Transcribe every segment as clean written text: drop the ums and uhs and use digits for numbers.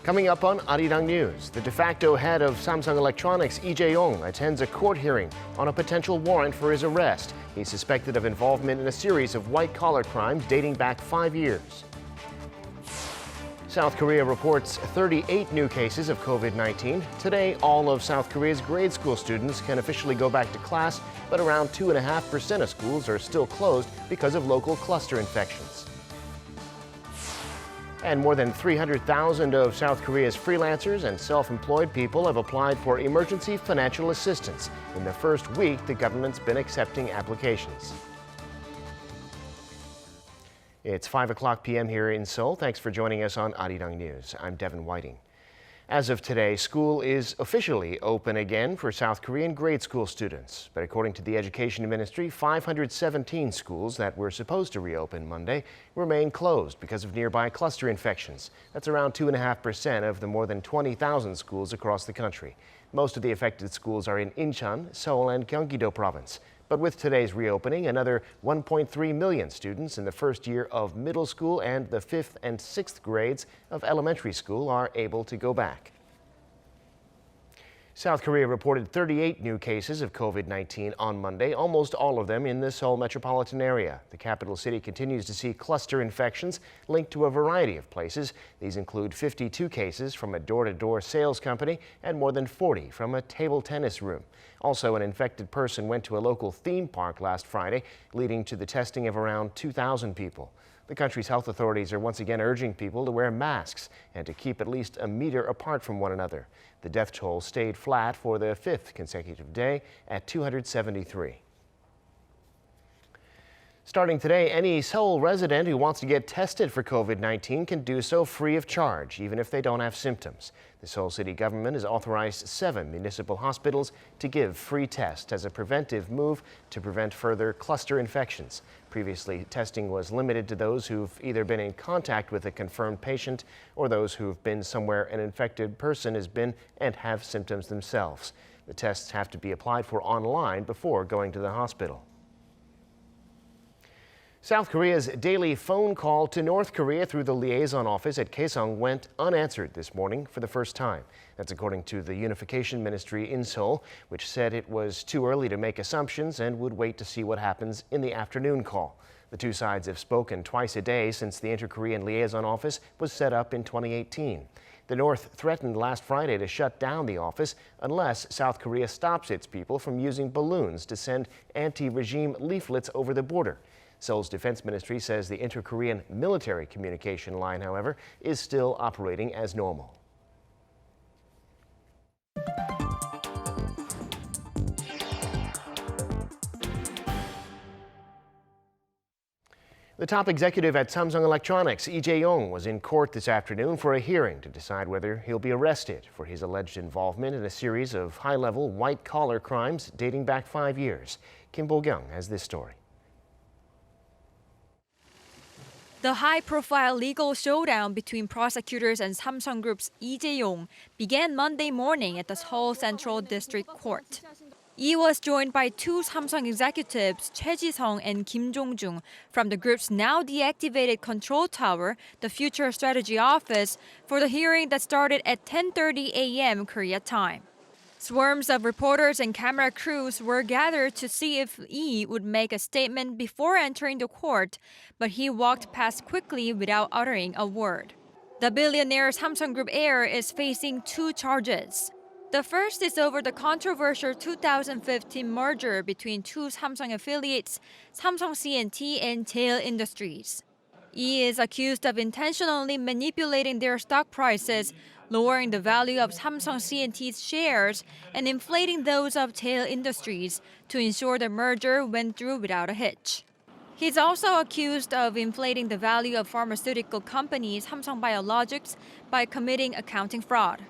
Coming up on Arirang News, the de facto head of Samsung Electronics, Lee Jae-yong, attends a court hearing on a potential warrant for his arrest. He's suspected of involvement in a series of white-collar crimes dating back 5 years. South Korea reports 38 new cases of COVID-19. Today, all of South Korea's grade school students can officially go back to class, but around 2.5% of schools are still closed because of local cluster infections. And more than 300,000 of South Korea's freelancers and self-employed people have applied for emergency financial assistance. In the first week, the government's been accepting applications. It's 5 p.m. here in Seoul. Thanks for joining us on Arirang News. I'm Devin Whiting. As of today, school is officially open again for South Korean grade school students. But according to the Education Ministry, 517 schools that were supposed to reopen Monday remain closed because of nearby cluster infections. That's around 2.5% of the more than 20,000 schools across the country. Most of the affected schools are in Incheon, Seoul, and Gyeonggi-do Province. But with today's reopening, another 1.3 million students in the first year of middle school and the 5th and 6th grades of elementary school are able to go back. South Korea reported 38 new cases of COVID-19 on Monday, almost all of them in the Seoul Metropolitan area. The capital city continues to see cluster infections linked to a variety of places. These include 52 cases from a door-to-door sales company and more than 40 from a table tennis room. Also, an infected person went to a local theme park last Friday, leading to the testing of around 2,000 people. The country's health authorities are once again urging people to wear masks and to keep at least a meter apart from one another. The death toll stayed flat for the 5th consecutive day at 273. Starting today, any Seoul resident who wants to get tested for COVID-19 can do so free of charge, even if they don't have symptoms. The Seoul city government has authorized 7 municipal hospitals to give free tests as a preventive move to prevent further cluster infections. Previously, testing was limited to those who've either been in contact with a confirmed patient or those who've been somewhere an infected person has been and have symptoms themselves. The tests have to be applied for online before going to the hospital. South Korea's daily phone call to North Korea through the liaison office at Kaesong went unanswered this morning for the first time. That's according to the Unification Ministry in Seoul, which said it was too early to make assumptions and would wait to see what happens in the afternoon call. The two sides have spoken twice a day since the Inter-Korean Liaison Office was set up in 2018. The North threatened last Friday to shut down the office unless South Korea stops its people from using balloons to send anti-regime leaflets over the border. Seoul's Defense Ministry says the inter-Korean military communication line, however, is still operating as normal. The top executive at Samsung Electronics, Lee Jae-yong, was in court this afternoon for a hearing to decide whether he'll be arrested for his alleged involvement in a series of high-level white-collar crimes dating back 5 years. Kim Bo-kyung has this story. The high-profile legal showdown between prosecutors and Samsung Group's Lee Jae-yong began Monday morning at the Seoul Central District Court. Lee was joined by 2 Samsung executives, Choi Ji-sung and Kim Jong-jung, from the group's now deactivated control tower, the Future Strategy Office, for the hearing that started at 10:30 a.m. Korea time. Swarms of reporters and camera crews were gathered to see if Lee would make a statement before entering the court, but he walked past quickly without uttering a word. The billionaire Samsung Group heir is facing 2 charges. The first is over the controversial 2015 merger between 2 Samsung affiliates, Samsung C&T and Jaeyong Industries. Lee is accused of intentionally manipulating their stock prices, lowering the value of Samsung C&T's shares, and inflating those of Jaeyong Industries to ensure the merger went through without a hitch. He's also accused of inflating the value of pharmaceutical company Samsung Biologics by committing accounting fraud.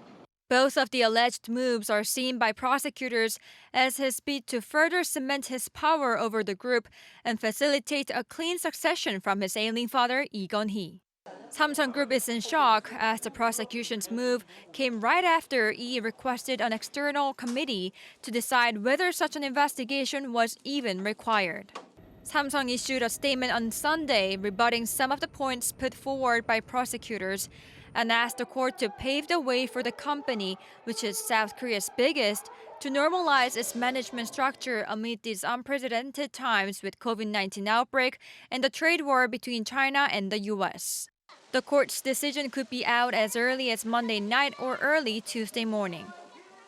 Both of the alleged moves are seen by prosecutors as his bid to further cement his power over the group and facilitate a clean succession from his ailing father, Lee Gun-hee. Samsung Group is in shock as the prosecution's move came right after Lee requested an external committee to decide whether such an investigation was even required. Samsung issued a statement on Sunday rebutting some of the points put forward by prosecutors, and asked the court to pave the way for the company, which is South Korea's biggest, to normalize its management structure amid these unprecedented times with COVID-19 outbreak and the trade war between China and the U.S. The court's decision could be out as early as Monday night or early Tuesday morning.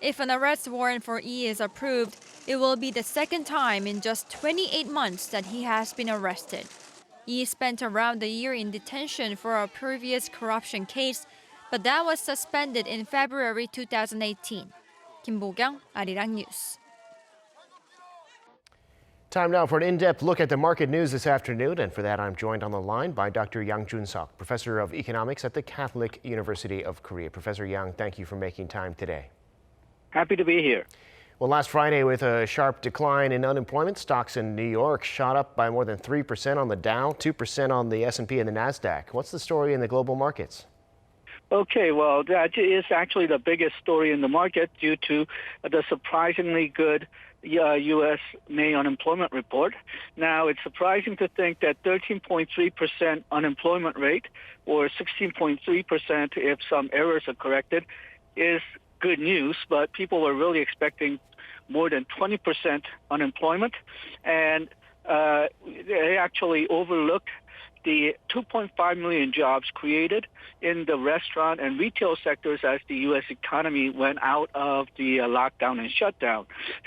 If an arrest warrant for Lee is approved, it will be the second time in just 28 months that he has been arrested. Lee spent around a year in detention for a previous corruption case, but that was suspended in February 2018. Kim Bo-kyung, Arirang News. Time now for an in-depth look at the market news this afternoon, and for that I'm joined on the line by Dr. Yang Jun-seok, professor of economics at the Catholic University of Korea. Professor Yang, thank you for making time today. Happy to be here. Well, last Friday, with a sharp decline in unemployment, stocks in New York shot up by more than 3% on the Dow, 2% on the S&P and the NASDAQ. What's the story in the global markets? Okay, well, that is actually the biggest story in the market due to the surprisingly good U.S. May unemployment report. Now, it's surprising to think that 13.3% unemployment rate, or 16.3% if some errors are corrected, is good news, but people were really expecting more than 20% unemployment, and they actually overlooked the 2.5 million jobs created in the restaurant and retail sectors as the U.S. economy went out of the lockdown and shutdown.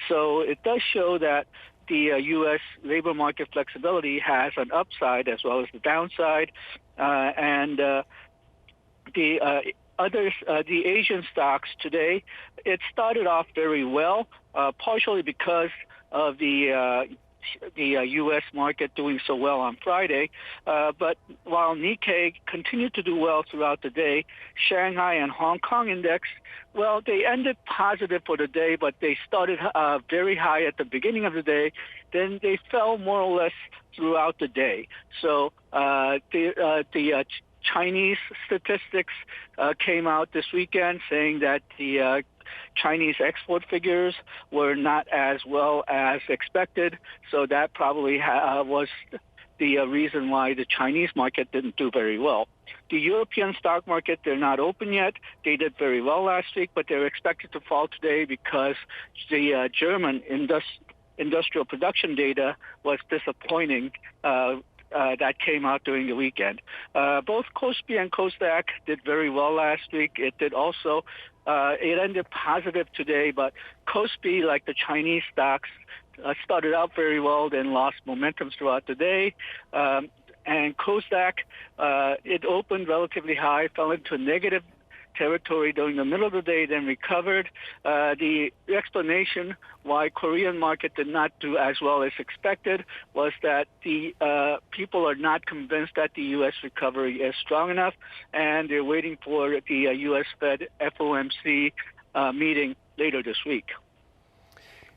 So it does show that the U.S. labor market flexibility has an upside as well as the downside, and the Asian stocks today, it started off very well, partially because of the U.S. market doing so well on Friday. But while Nikkei continued to do well throughout the day, Shanghai and Hong Kong index, well, they ended positive for the day, but they started very high at the beginning of the day. Then they fell more or less throughout the day. So the Chinese statistics came out this weekend saying that the Chinese export figures were not as well as expected, so that probably was the reason why the Chinese market didn't do very well. The European stock market, they're not open yet. They did very well last week, but they're expected to fall today because the German industrial production data was disappointing. That came out during the weekend. Both KOSPI and KOSDAQ did very well last week. It did also, it ended positive today, but KOSPI, like the Chinese stocks, started out very well, then lost momentum throughout the day. And KOSDAQ, it opened relatively high, fell into negative territory during the middle of the day, then recovered. The explanation why Korean market did not do as well as expected was that the people are not convinced that the U.S. recovery is strong enough, and they're waiting for the U.S. Fed FOMC meeting later this week.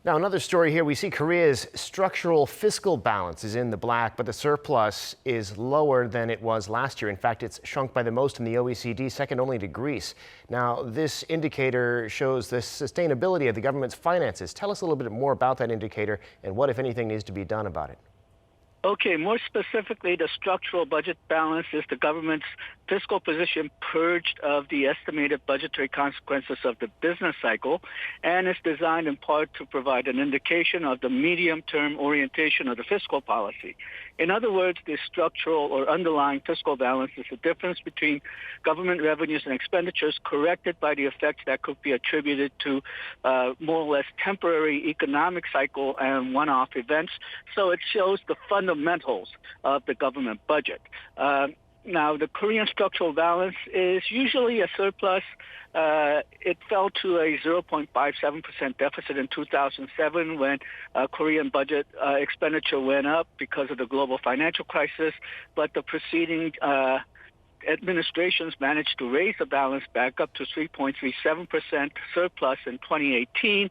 Now, another story here, we see Korea's structural fiscal balance is in the black, but the surplus is lower than it was last year. In fact, it's shrunk by the most in the OECD, second only to Greece. Now, this indicator shows the sustainability of the government's finances. Tell us a little bit more about that indicator and what, if anything, needs to be done about it. Okay, more specifically, the structural budget balance is the government's fiscal position purged of the estimated budgetary consequences of the business cycle, and is designed in part to provide an indication of the medium-term orientation of the fiscal policy. In other words, the structural or underlying fiscal balance is the difference between government revenues and expenditures corrected by the effects that could be attributed to more or less temporary economic cycle and one-off events. So it shows the fundamentals of the government budget. Now, the Korean structural balance is usually a surplus. It fell to a 0.57% deficit in 2007 when Korean budget expenditure went up because of the global financial crisis, but the preceding administrations managed to raise the balance back up to 3.37% surplus in 2018.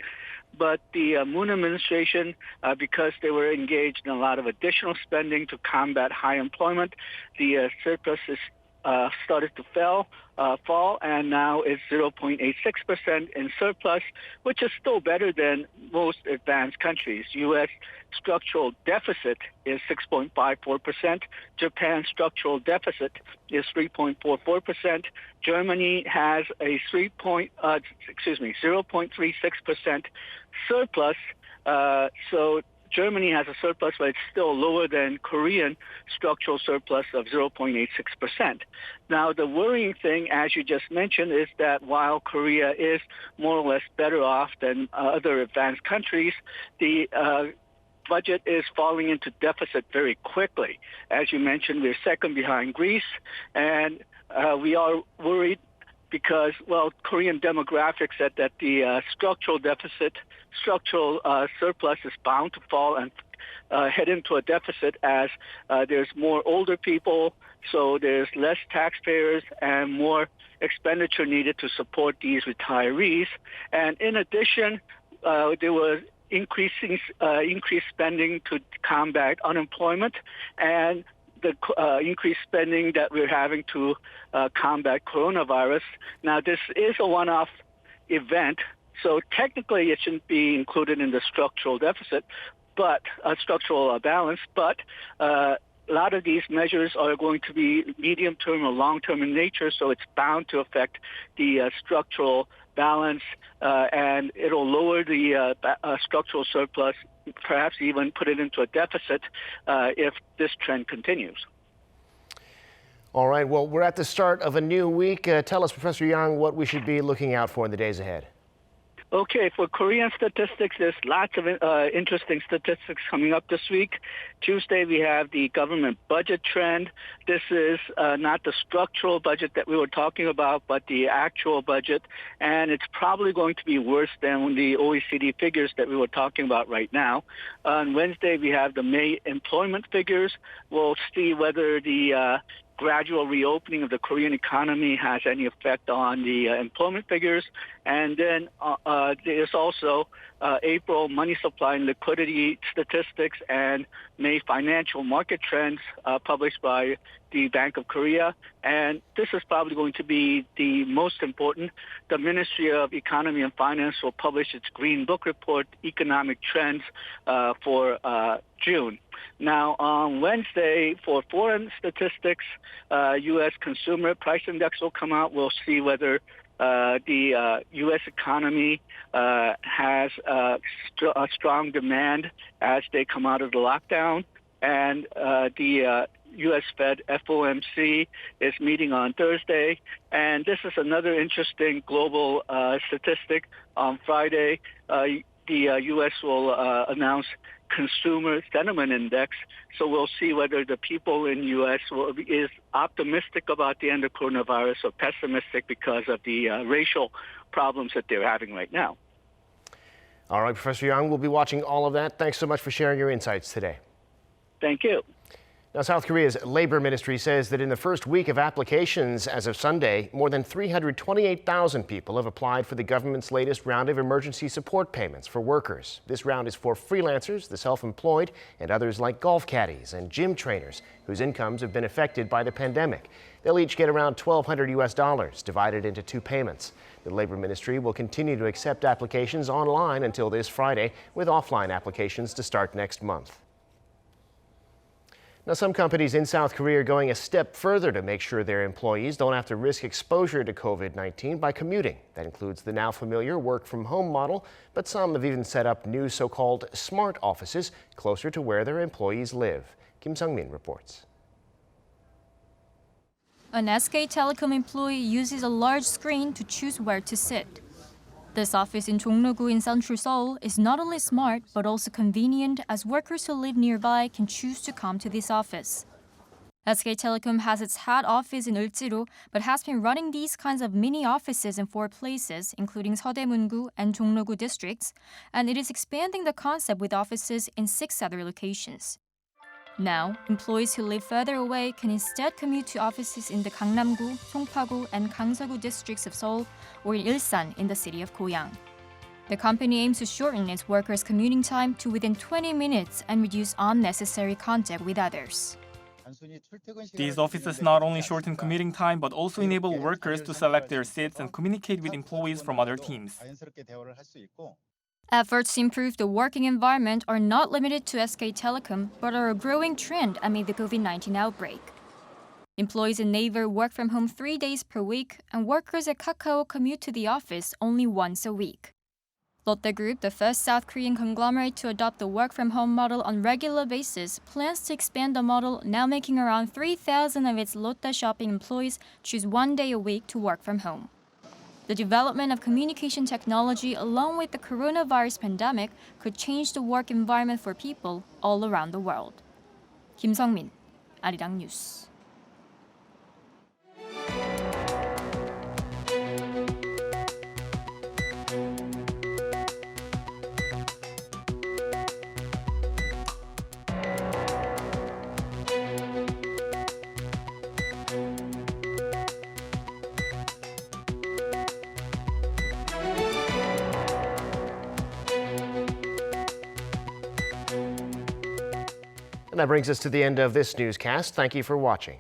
But the Moon administration, because they were engaged in a lot of additional spending to combat high employment, the surplus is started to fall, and now it's 0.86% in surplus, which is still better than most advanced countries. U.S. structural deficit is 6.54%. Japan's structural deficit is 3.44%. Germany has a 0.36% surplus. So Germany has a surplus, but it's still lower than Korean structural surplus of 0.86%. Now, the worrying thing, as you just mentioned, is that while Korea is more or less better off than other advanced countries, the budget is falling into deficit very quickly. As you mentioned, we're second behind Greece, and we are worried because, well, Korean demographics said that the structural surplus is bound to fall and head into a deficit as there's more older people, so there's less taxpayers and more expenditure needed to support these retirees. And in addition, there was increased spending to combat unemployment and the increased spending that we're having to combat coronavirus. Now, this is a one-off event, so technically it shouldn't be included in the structural deficit, but structural balance. But a lot of these measures are going to be medium-term or long-term in nature, so it's bound to affect the structural balance, and it'll lower the structural surplus, perhaps even put it into a deficit if this trend continues. All right, well, we're at the start of a new week. Tell us, Professor Yang, what we should be looking out for in the days ahead. Okay, for Korean statistics, there's lots of interesting statistics coming up this week. Tuesday, we have the government budget trend. This is not the structural budget that we were talking about, but the actual budget, and it's probably going to be worse than the OECD figures that we were talking about right now. On Wednesday, we have the May employment figures. We'll see whether the gradual reopening of the Korean economy has any effect on the employment figures. And then there's also April money supply and liquidity statistics and May financial market trends published by the Bank of Korea. And this is probably going to be the most important. The Ministry of Economy and Finance will publish its Green Book report, Economic Trends, for June. Now, on Wednesday, for foreign statistics, U.S. Consumer Price Index will come out. We'll see whether the U.S. economy has a strong demand as they come out of the lockdown. And the U.S. Fed FOMC is meeting on Thursday. And this is another interesting global statistic. On Friday, the U.S. will announce Consumer Sentiment Index. So we'll see whether the people in the U.S. is optimistic about the end of coronavirus or pessimistic because of the racial problems that they're having right now. All right, Professor Yang, we'll be watching all of that. Thanks so much for sharing your insights today. Thank you. Now, South Korea's labor ministry says that in the first week of applications as of Sunday, more than 328,000 people have applied for the government's latest round of emergency support payments for workers. This round is for freelancers, the self-employed, and others like golf caddies and gym trainers whose incomes have been affected by the pandemic. They'll each get around $1,200 divided into two payments. The labor ministry will continue to accept applications online until this Friday, with offline applications to start next month. Now, some companies in South Korea are going a step further to make sure their employees don't have to risk exposure to COVID-19 by commuting. That includes the now familiar work-from-home model, but some have even set up new so-called smart offices closer to where their employees live. Kim Sung-min reports. An SK Telecom employee uses a large screen to choose where to sit. This office in Jeju-do in central Seoul is not only smart, but also convenient, as workers who live nearby can choose to come to this office. SK Telecom has its head office in Ulji로, but has been running these kinds of mini offices in 4 places, including Seodaemun-gu and Jongno-gu districts, and it is expanding the concept with offices in 6 other locations. Now, employees who live further away can instead commute to offices in the Gangnam-gu, Songpa-gu, and Gangseok-gu districts of Seoul, or in Ilsan in the city of Goyang. The company aims to shorten its workers' commuting time to within 20 minutes and reduce unnecessary contact with others. These offices not only shorten commuting time but also enable workers to select their seats and communicate with employees from other teams. Efforts to improve the working environment are not limited to SK Telecom, but are a growing trend amid the COVID-19 outbreak. Employees in Naver work from home 3 days per week, and workers at Kakao commute to the office only once a week. Lotte Group, the first South Korean conglomerate to adopt the work-from-home model on regular basis, plans to expand the model, now making around 3,000 of its Lotte shopping employees choose 1 day a week to work from home. The development of communication technology along with the coronavirus pandemic could change the work environment for people all around the world. Kim Sung-min, Arirang News. And that brings us to the end of this newscast. Thank you for watching.